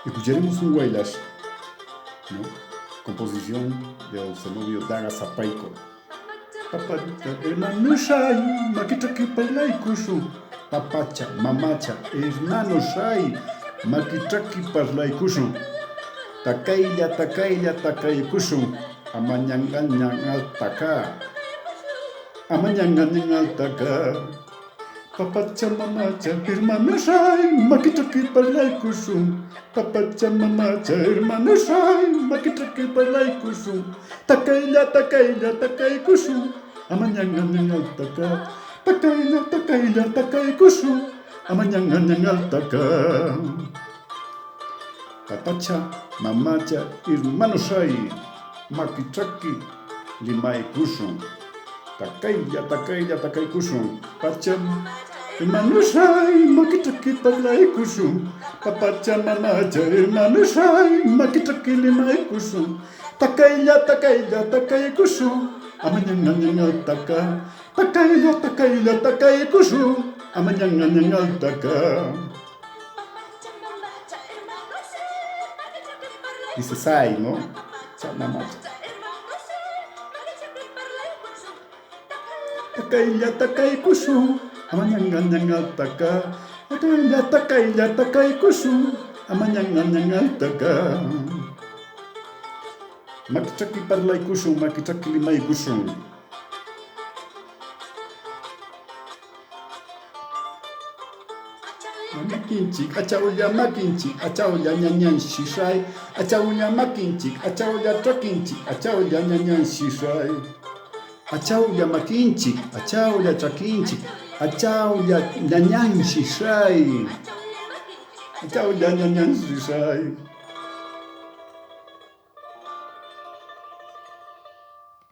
Escucharemos un Guaylash, ¿no? Composición del cenobio Daga Zapaico. Papacha, hermano Shai, makitraki parlay kushu. Papacha, mamacha, hermano Shai, makitraki parlay kushu. Takaylla, takay kushu. Amañangal taka. Amañangal taka. Papacha, mamacha, hermano Shai, makitraki parlay kushu. Papacha, mamacha, hermano Shai, makitraki parlay kushu. Takaylla, takay kushu. Amañangal taka. Takaylla, takay kushu. Amañangal taka. Papacha, mamacha, hermano Shai, makitraki limay kushu. Takaylla, takay kushu. Pacham, hermano Shai, makitraki parlay kushu. Papacha, mamacha, hermano Shai, makitraki limay kushu. Takaylla, takay kushu. Amañangal taka. Takaylla, takay kushu. Amañangal taka. Dice Sai, ¿no? Mamacha. Takaylla, takay kushu. Amañangal taka. Takaylla, takay kushu. Amañangal taka. Makitraki parlay kushu, makitraki limay kushu. Makinchik, achaulla makinchik, achaulla ñañan shishai. Achaulla makinchik, achaulla trakinchik, achaulla ñañan shishai. Achaulla makinchik, achaulla trakinchik, achaulla ñañan shishai. Achaulla ñañan shishai.